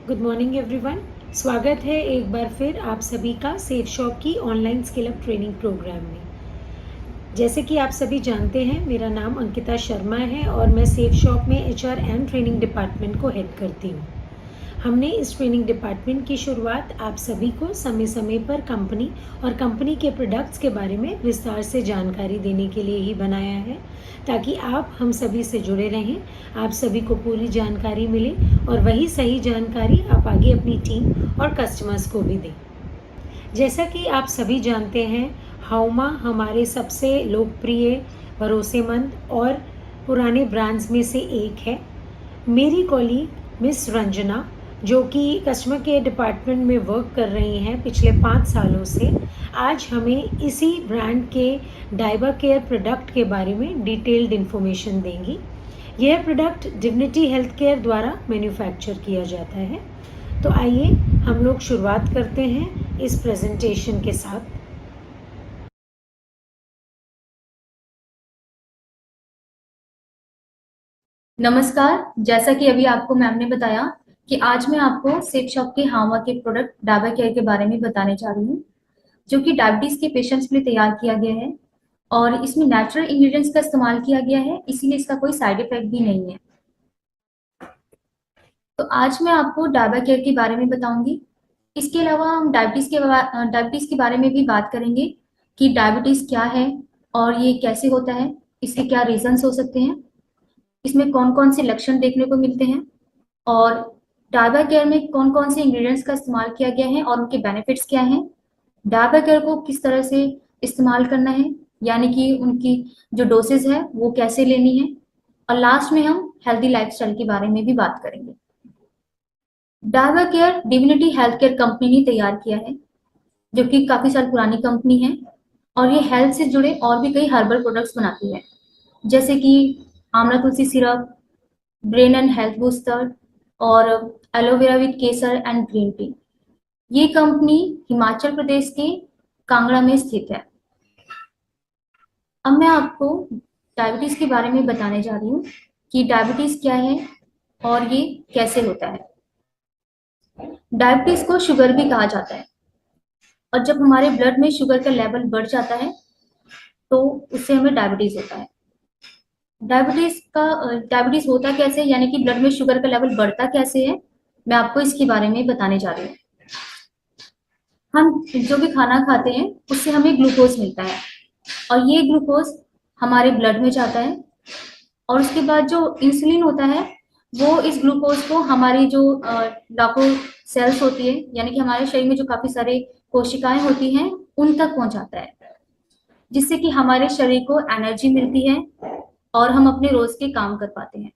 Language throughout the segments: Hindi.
Good morning everyone. स्वागत है एक बार फिर आप सभी का सेफ शॉप की online skill up training program में। जैसे कि आप सभी जानते हैं, मेरा नाम अंकिता शर्मा है और मैं सेफ शॉप में एचआर एंड ट्रेनिंग डिपार्टमेंट को हेड करती हूँ। हमने इस ट्रेनिंग डिपार्टमेंट की शुरुआत आप सभी को समय समय पर कंपनी और कंपनी के प्रोडक्ट्स के बारे में विस्तार से जानकारी देने के लिए ही बनाया है, ताकि आप हम सभी से जुड़े रहें, आप सभी को पूरी जानकारी मिले और वही सही जानकारी आप आगे अपनी टीम और कस्टमर्स को भी दें। जैसा कि आप सभी जानते हैं, हाउमा हमारे सबसे लोकप्रिय, भरोसेमंद और पुराने ब्रांड्स में से एक है। मेरी कॉलीग मिस रंजना, जो कि कस्टमर केयर डिपार्टमेंट में वर्क कर रही हैं पिछले 5 सालों से, आज हमें इसी ब्रांड के डाइबा केयर प्रोडक्ट के बारे में डिटेल्ड इन्फॉर्मेशन देंगी। यह प्रोडक्ट डिग्निटी हेल्थ केयर द्वारा मैन्युफैक्चर किया जाता है। तो आइए हम लोग शुरुआत करते हैं इस प्रेजेंटेशन के साथ। नमस्कार। जैसा कि अभी आपको मैम ने बताया कि आज मैं आपको सेफ शॉप के हावा के प्रोडक्ट डाबा केयर के बारे में बताने जा रही हूँ, जो कि डायबिटीज के पेशेंट्स के लिए तैयार किया गया है और इसमें नेचुरल इंग्रेडिएंट्स का इस्तेमाल किया गया है, इसीलिए इसका कोई साइड इफेक्ट भी नहीं है। तो आज मैं आपको डाबा केयर के बारे में बताऊंगी। इसके अलावा हम डायबिटीज के बारे में भी बात करेंगे कि डायबिटीज क्या है और ये कैसे होता है, इसके क्या रीजंस हो सकते हैं, इसमें कौन कौन से लक्षण देखने को मिलते हैं और डाबर केयर में कौन कौन से इंग्रेडिएंट्स का इस्तेमाल किया गया है और उनके बेनिफिट्स क्या हैं, डाबर केयर को किस तरह से इस्तेमाल करना है, यानी कि उनकी जो डोसेज है वो कैसे लेनी है, और लास्ट में हम हेल्दी लाइफस्टाइल के बारे में भी बात करेंगे। Dabur care divinity health care company ने तैयार किया है, जो कि काफी साल पुरानी कंपनी है और ये हेल्थ से जुड़े और भी कई हर्बल प्रोडक्ट्स बनाती है, जैसे कि आंवला तुलसी syrup, brain and health booster और एलोवेरा विद केसर एंड ग्रीन टी। ये कंपनी हिमाचल प्रदेश के कांगड़ा में स्थित है। अब मैं आपको डायबिटीज के बारे में बताने जा रही हूँ कि डायबिटीज क्या है और ये कैसे होता है। डायबिटीज को शुगर भी कहा जाता है और जब हमारे ब्लड में शुगर का लेवल बढ़ जाता है तो उससे हमें डायबिटीज होता है। डायबिटीज होता कैसे, यानी कि ब्लड में शुगर का लेवल बढ़ता कैसे है, मैं आपको इसके बारे में बताने जा रही हूँ। हम जो भी खाना खाते हैं उससे हमें ग्लूकोज मिलता है और ये ग्लूकोज हमारे ब्लड में जाता है और उसके बाद जो इंसुलिन होता है वो इस ग्लूकोज को हमारी जो लाखों सेल्स होती है, यानी कि हमारे शरीर में जो काफी सारे कोशिकाएं होती हैं उन तक पहुंचाता है, जिससे कि हमारे शरीर को एनर्जी मिलती है और हम अपने रोज के काम कर पाते हैं।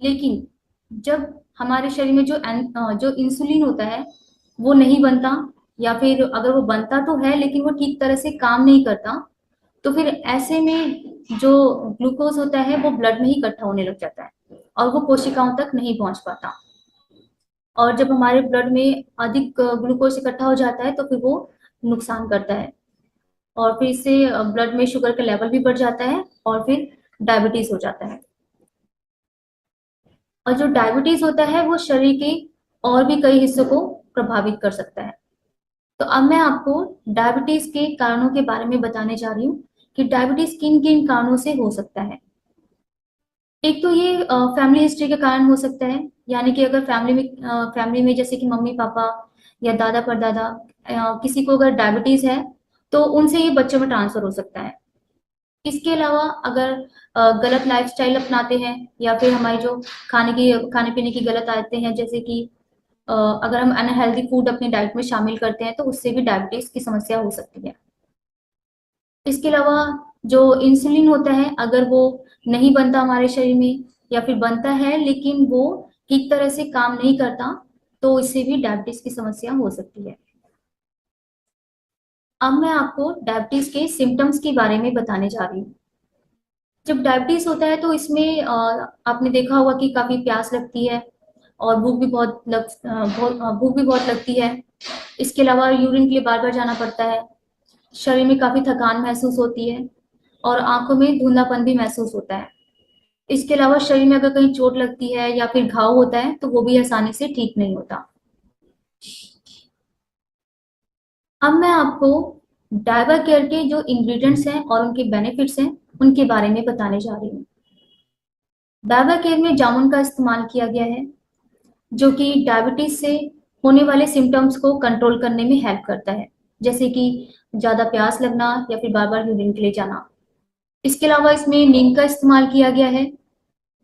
लेकिन जब हमारे शरीर में जो इंसुलिन होता है वो नहीं बनता, या फिर अगर वो बनता तो है लेकिन वो ठीक तरह से काम नहीं करता, तो फिर ऐसे में जो ग्लूकोज होता है वो ब्लड में ही इकट्ठा होने लग जाता है और वो कोशिकाओं तक नहीं पहुंच पाता। और जब हमारे ब्लड में अधिक ग्लूकोज इकट्ठा हो जाता है तो फिर वो नुकसान करता है और फिर इससे ब्लड में शुगर का लेवल भी बढ़ जाता है और फिर डायबिटीज हो जाता है। और जो डायबिटीज होता है वो शरीर के और भी कई हिस्सों को प्रभावित कर सकता है। तो अब मैं आपको डायबिटीज के कारणों के बारे में बताने जा रही हूँ कि डायबिटीज किन किन कारणों से हो सकता है। एक तो ये फैमिली हिस्ट्री के कारण हो सकता है, यानी कि अगर फैमिली में जैसे कि मम्मी पापा या दादा परदादा किसी को अगर डायबिटीज है तो उनसे ये बच्चों में ट्रांसफर हो सकता है। इसके अलावा अगर गलत लाइफस्टाइल अपनाते हैं या फिर हमारी जो खाने पीने की गलत आदतें हैं, जैसे कि अगर हम अनहेल्दी फूड अपनी डाइट में शामिल करते हैं तो उससे भी डायबिटीज की समस्या हो सकती है। इसके अलावा जो इंसुलिन होता है अगर वो नहीं बनता हमारे शरीर में, या फिर बनता है लेकिन वो ठीक तरह से काम नहीं करता, तो इससे भी डायबिटीज की समस्या हो सकती है। अब मैं आपको डायबिटीज के सिम्टम्स के बारे में बताने जा रही हूँ। जब डायबिटीज होता है तो इसमें आपने देखा होगा कि काफी प्यास लगती है और भूख भी बहुत लगती है। इसके अलावा यूरिन के लिए बार बार जाना पड़ता है, शरीर में काफी थकान महसूस होती है और आंखों में धुंधलापन भी महसूस होता है। इसके अलावा शरीर में अगर कहीं चोट लगती है या फिर घाव होता है तो वो भी आसानी से ठीक नहीं होता। अब मैं आपको डायबा केयर के जो इंग्रेडिएंट्स हैं और उनके बेनिफिट्स हैं उनके बारे में बताने जा रही हूँ। डायबा केयर में जामुन का इस्तेमाल किया गया है, जो कि डायबिटीज से होने वाले सिम्टम्स को कंट्रोल करने में हेल्प करता है, जैसे कि ज्यादा प्यास लगना या फिर बार बार यूरिन के लिए जाना। इसके अलावा इसमें नीम का इस्तेमाल किया गया है।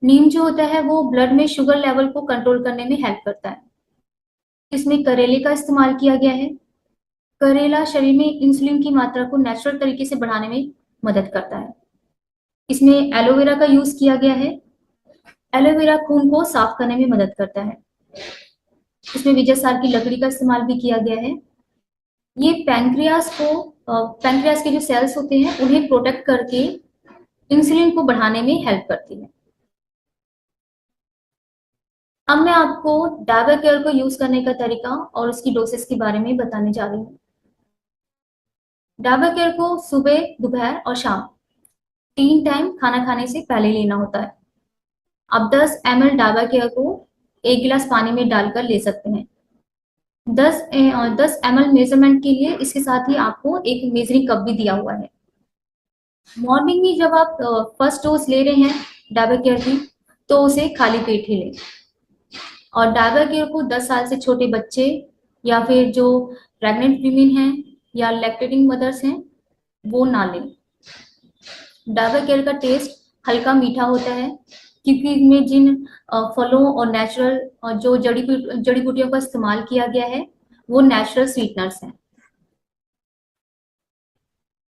नीम जो होता है वो ब्लड में शुगर लेवल को कंट्रोल करने में हेल्प करता है। इसमें करेले का इस्तेमाल किया गया है। करेला शरीर में इंसुलिन की मात्रा को नेचुरल तरीके से बढ़ाने में मदद करता है। इसमें एलोवेरा का यूज किया गया है। एलोवेरा खून को साफ करने में मदद करता है। इसमें विजय सार की लकड़ी का इस्तेमाल भी किया गया है। ये पैंक्रियास के जो सेल्स होते हैं उन्हें प्रोटेक्ट करके इंसुलिन को बढ़ाने में हेल्प करती है। अब मैं आपको डायबा केयर को यूज करने का तरीका और उसकी डोसेस के बारे में बताने जा रही हूँ। डायबा केयर को सुबह, दोपहर और शाम 3 टाइम खाना खाने से पहले लेना होता है। आप 10 ml डायबा केयर को 1 गिलास पानी में डालकर ले सकते हैं। 10 ml मेजरमेंट के लिए इसके साथ ही आपको एक मेजरिंग कप भी दिया हुआ है। मॉर्निंग में जब आप फर्स्ट डोज ले रहे हैं डायबा केयर की, तो उसे खाली पेट ही लें। और डायबा केयर को 10 साल से छोटे बच्चे या फिर जो प्रेग्नेंट वीमेन हैं या लैक्टेटिंग मदर्स हैं वो ना लें। डायबा केयर का टेस्ट हल्का मीठा होता है, क्योंकि इसमें जिन फलों और नेचुरल जो जड़ी बूटियों का इस्तेमाल किया गया है वो नेचुरल स्वीटनर्स हैं।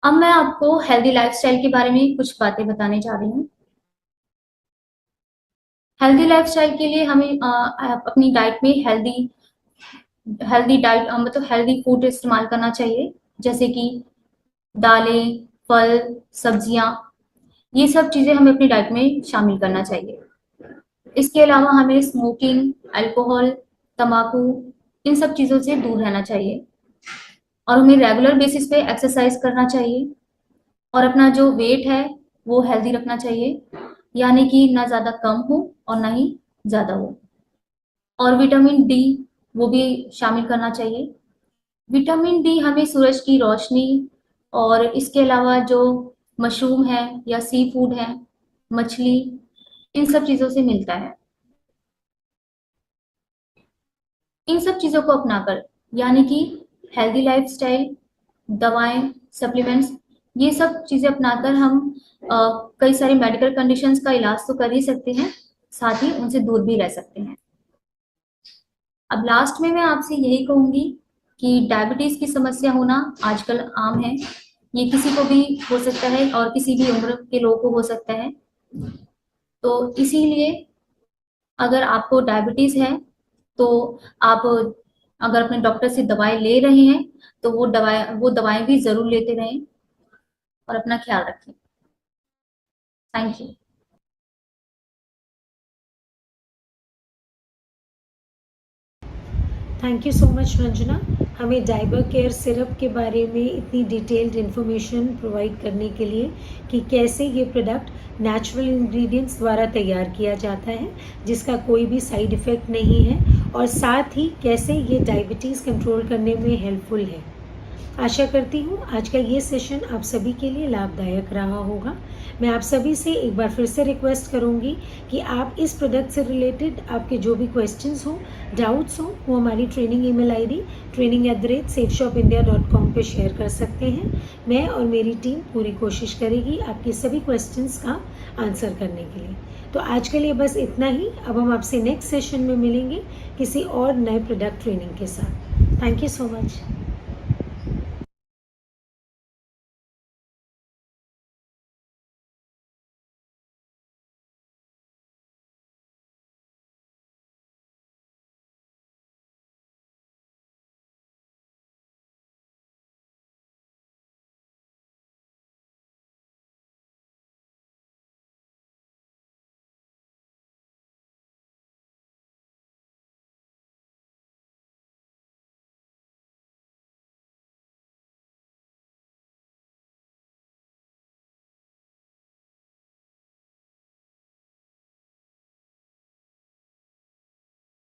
अब मैं आपको हेल्दी लाइफस्टाइल के बारे में कुछ बातें बताने जा रही हूँ। हेल्दी लाइफस्टाइल के लिए हमें अपनी डाइट में हेल्दी डाइट मतलब हेल्दी फूड इस्तेमाल करना चाहिए, जैसे कि दालें, फल, सब्जियां, ये सब चीजें हमें अपनी डाइट में शामिल करना चाहिए। इसके अलावा हमें स्मोकिंग, अल्कोहल, तंबाकू, इन सब चीजों से दूर रहना चाहिए। और हमें रेगुलर बेसिस पे एक्सरसाइज करना चाहिए और अपना जो वेट है वो हेल्दी रखना चाहिए, यानी कि ना ज्यादा कम हो और ना ही ज्यादा हो। और विटामिन डी वो भी शामिल करना चाहिए। विटामिन डी हमें सूरज की रोशनी और इसके अलावा जो मशरूम है या सी फूड है, मछली, इन सब चीजों से मिलता है। इन सब चीजों को अपनाकर, यानी कि हेल्दी लाइफस्टाइल, दवाएं, सप्लीमेंट्स, ये सब चीजें अपनाकर हम कई सारी मेडिकल कंडीशंस का इलाज तो कर ही सकते हैं, साथ ही उनसे दूर भी रह सकते हैं। अब लास्ट में मैं आपसे यही कहूंगी कि डायबिटीज की समस्या होना आजकल आम है। ये किसी को भी हो सकता है और किसी भी उम्र के लोगों को हो सकता है। तो इसीलिए अगर आपको डायबिटीज है तो आप अगर अपने डॉक्टर से दवाई ले रहे हैं तो वो दवाएं भी जरूर लेते रहें और अपना ख्याल रखें। Thank you. Thank you so much Ranjana, हमें डायबा केयर सिरप के बारे में इतनी डिटेल्ड इन्फॉर्मेशन प्रोवाइड करने के लिए कि कैसे ये प्रोडक्ट नेचुरल इंग्रेडिएंट्स द्वारा तैयार किया जाता है, जिसका कोई भी साइड इफ़ेक्ट नहीं है, और साथ ही कैसे ये डायबिटीज़ कंट्रोल करने में हेल्पफुल है। आशा करती हूँ आज का ये सेशन आप सभी के लिए लाभदायक रहा होगा। मैं आप सभी से एक बार फिर से रिक्वेस्ट करूँगी कि आप इस प्रोडक्ट से रिलेटेड आपके जो भी क्वेश्चंस हो, डाउट्स हो, वो हमारी ट्रेनिंग ईमेल आईडी training@safeshopindia.com पे शेयर कर सकते हैं। मैं और मेरी टीम पूरी कोशिश करेगी आपके सभी क्वेश्चंस का आंसर करने के लिए। तो आज के लिए बस इतना ही। अब हम आपसे नेक्स्ट सेशन में मिलेंगे किसी और नए प्रोडक्ट ट्रेनिंग के साथ। Thank you so much.